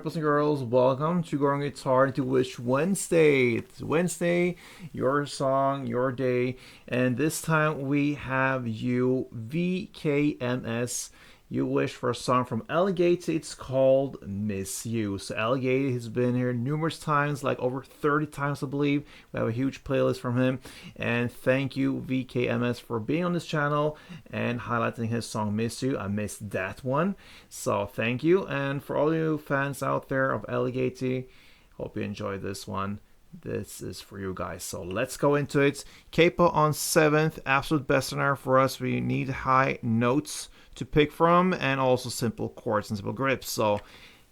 boys and girls, welcome to Growing Guitar into Wish Wednesday. It's Wednesday, your song, your day, and this time we have you, VKMS. You wish for a song from Ali Gatie. It's called Miss You. So Ali Gatie has been here numerous times, like over 30 times I believe. We have a huge playlist from him. And thank you VKMS for being on this channel and highlighting his song Miss You. I missed that one. So thank you. And for all you fans out there of Ali Gatie, hope you enjoy this one. This is for you guys. So let's go into it. Capo on 7th, absolute best snare for us. We need high notes to pick from and also simple chords and simple grips. So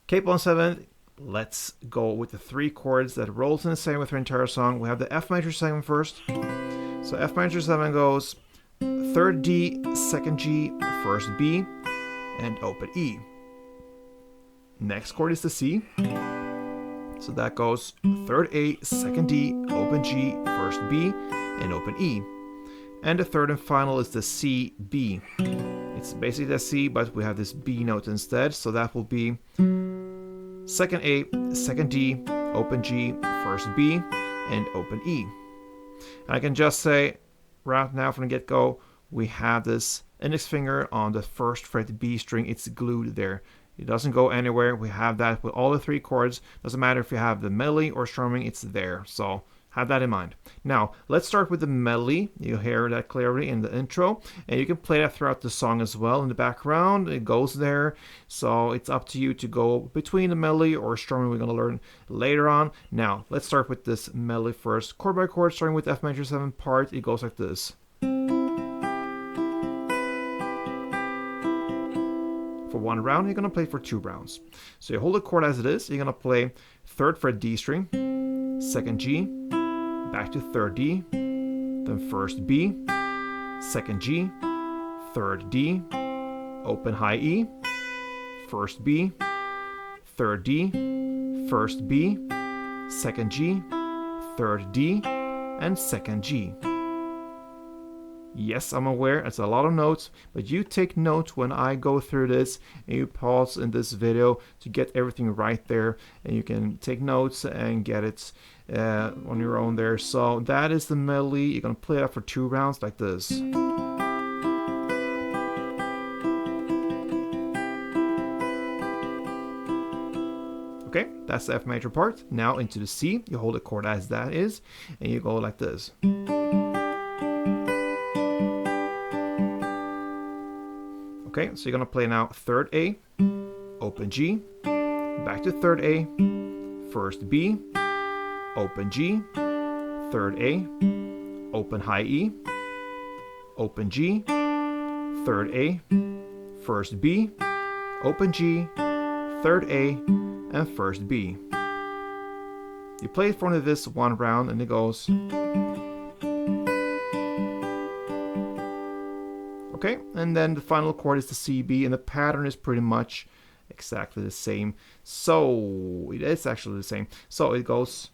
capo on 7th, let's go with the 3 chords that rolls in the same with our entire song. We have the F major 7 first. So F major 7 goes 3rd D, 2nd G, 1st B, and open E. Next chord is the C. So that goes 3rd A, 2nd D, open G, 1st B, and open E. And the third and final is the C, B. It's basically the C, but we have this B note instead. So that will be 2nd A, 2nd D, open G, 1st B, and open E. And I can just say right now from the get-go, we have this index finger on the 1st fret B string. It's glued there. It doesn't go anywhere. We have that with all the 3 chords. Doesn't matter if you have the melody or strumming, it's there. So have that in mind. Now, let's start with the melody. You hear that clearly in the intro. And you can play that throughout the song as well in the background. It goes there. So it's up to you to go between the melody or strumming we're going to learn later on. Now, let's start with this melody first. Chord by chord, starting with F major 7 part. It goes like this. For 1 round, you're going to play for 2 rounds. So you hold the chord as it is. You're going to play 3rd fret D string, 2nd G, back to 3rd D, then 1st B, 2nd G, 3rd D, open high E, 1st B, 3rd D, 1st B, 2nd G, 3rd D, and 2nd G. Yes, I'm aware it's a lot of notes, but you take notes when I go through this and you pause in this video to get everything right there, and you can take notes and get it on your own there. So that is the melody. You're going to play that for 2 rounds like this. Okay, that's the F major part. Now into the C. You hold the chord as that is, and you go like this. Okay, so you're gonna play now 3rd A, open G, back to 3rd A, 1st B, open G, 3rd A, open high E, open G, 3rd A, 1st B, open G, 3rd A, and 1st B. You play it for this 1 round and it goes. Okay, and then the final chord is the CB, and the pattern is pretty much exactly the same. So it is actually the same. So it goes.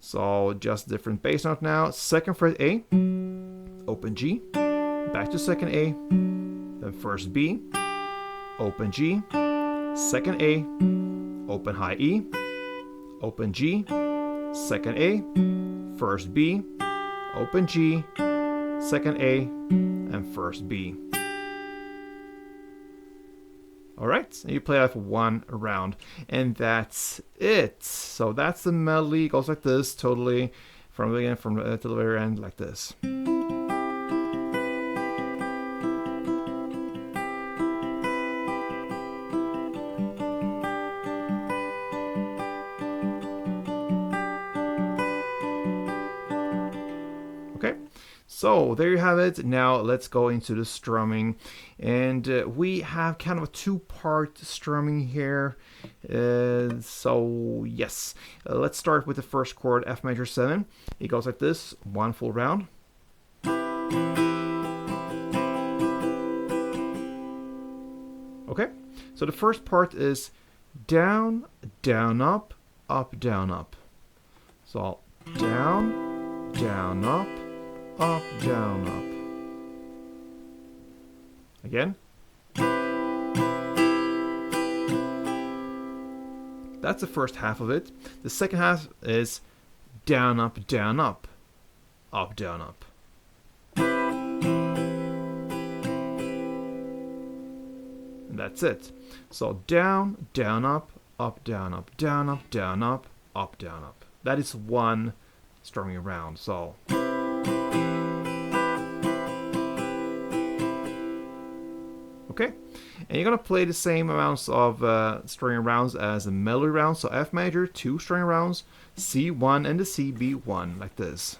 So just different bass note now. 2nd fret A, open G, back to 2nd A, then 1st B, open G, 2nd A, open high E, open G, 2nd A, 1st B, open G, 2nd A, and 1st B. Alright, and you play that for 1 round, and that's it. So that's the melody. It goes like this, totally from the beginning to the very end, like this. Okay, so there you have it. Now let's go into the strumming, and we have kind of a 2-part strumming here. So yes, let's start with the first chord, F major 7. It goes like this, 1 full round. Okay, so the first part is down, down, up, down, up. So down, down, up, down, up. Again. That's the first half of it. The second half is down, up, down, up. Up, down, up. And that's it. So down, down, up, down, up, down, up, down, up, down, up. That is one strumming round. So okay, and you're gonna play the same amounts of strumming rounds as the melody rounds. So F major, 2 strumming rounds, C1 and the CB1, like this.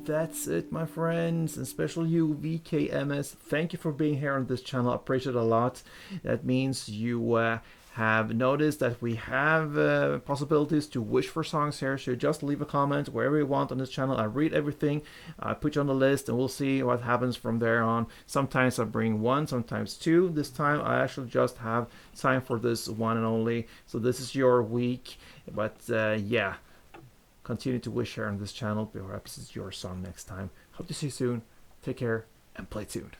That's it, my friends, and especially you, VKMS. Thank you for being here on this channel. I appreciate it a lot. That means you have noticed that we have possibilities to wish for songs here. So just leave a comment wherever you want on this channel. I read everything. I put you on the list, and we'll see what happens from there on. Sometimes I bring 1, sometimes 2. This time I actually just have time for this one and only. So this is your week. But yeah. Continue to wish here on this channel. Perhaps it's your song next time. Hope to see you soon. Take care and play tuned.